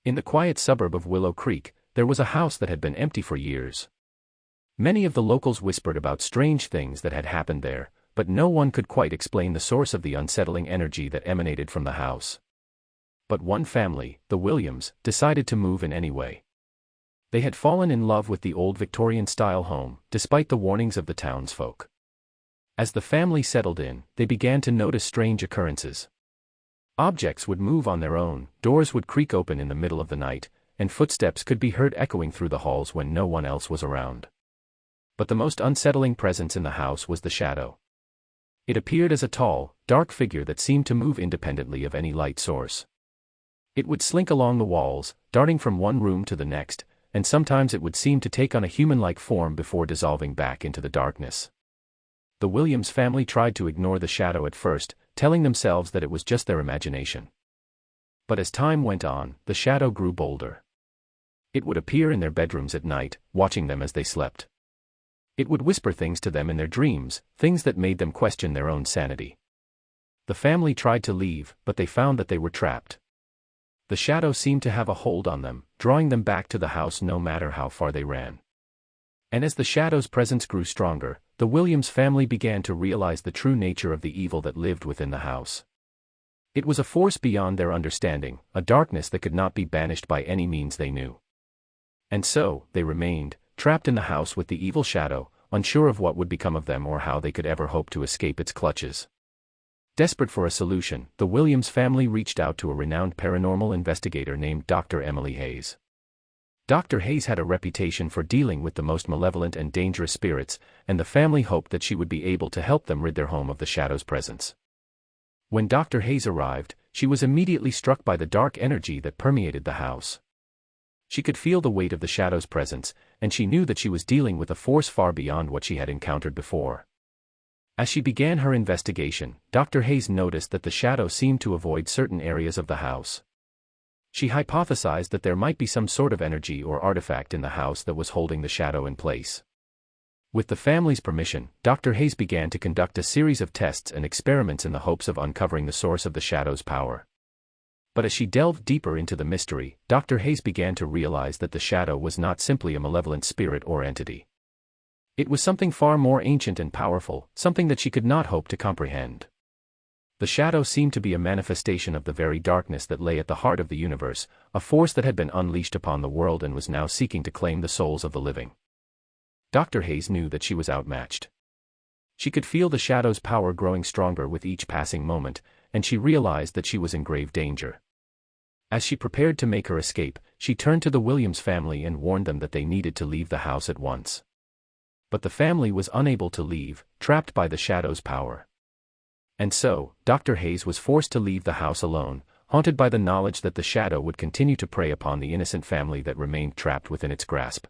In the quiet suburb of Willow Creek, there was a house that had been empty for years. Many of the locals whispered about strange things that had happened there, but no one could quite explain the source of the unsettling energy that emanated from the house. But one family, the Williams, decided to move in anyway. They had fallen in love with the old Victorian-style home, despite the warnings of the townsfolk. As the family settled in, they began to notice strange occurrences. Objects would move on their own, doors would creak open in the middle of the night, and footsteps could be heard echoing through the halls when no one else was around. But the most unsettling presence in the house was the shadow. It appeared as a tall, dark figure that seemed to move independently of any light source. It would slink along the walls, darting from one room to the next, and sometimes it would seem to take on a human-like form before dissolving back into the darkness. The Williams family tried to ignore the shadow at first, telling themselves that it was just their imagination. But as time went on, the shadow grew bolder. It would appear in their bedrooms at night, watching them as they slept. It would whisper things to them in their dreams, things that made them question their own sanity. The family tried to leave, but they found that they were trapped. The shadow seemed to have a hold on them, drawing them back to the house no matter how far they ran. And as the shadow's presence grew stronger, the Williams family began to realize the true nature of the evil that lived within the house. It was a force beyond their understanding, a darkness that could not be banished by any means they knew. And so, they remained, trapped in the house with the evil shadow, unsure of what would become of them or how they could ever hope to escape its clutches. Desperate for a solution, the Williams family reached out to a renowned paranormal investigator named Dr. Emily Hayes. Dr. Hayes had a reputation for dealing with the most malevolent and dangerous spirits, and the family hoped that she would be able to help them rid their home of the shadow's presence. When Dr. Hayes arrived, she was immediately struck by the dark energy that permeated the house. She could feel the weight of the shadow's presence, and she knew that she was dealing with a force far beyond what she had encountered before. As she began her investigation, Dr. Hayes noticed that the shadow seemed to avoid certain areas of the house. She hypothesized that there might be some sort of energy or artifact in the house that was holding the shadow in place. With the family's permission, Dr. Hayes began to conduct a series of tests and experiments in the hopes of uncovering the source of the shadow's power. But as she delved deeper into the mystery, Dr. Hayes began to realize that the shadow was not simply a malevolent spirit or entity. It was something far more ancient and powerful, something that she could not hope to comprehend. The shadow seemed to be a manifestation of the very darkness that lay at the heart of the universe, a force that had been unleashed upon the world and was now seeking to claim the souls of the living. Dr. Hayes knew that she was outmatched. She could feel the shadow's power growing stronger with each passing moment, and she realized that she was in grave danger. As she prepared to make her escape, she turned to the Williams family and warned them that they needed to leave the house at once. But the family was unable to leave, trapped by the shadow's power. And so, Dr. Hayes was forced to leave the house alone, haunted by the knowledge that the shadow would continue to prey upon the innocent family that remained trapped within its grasp.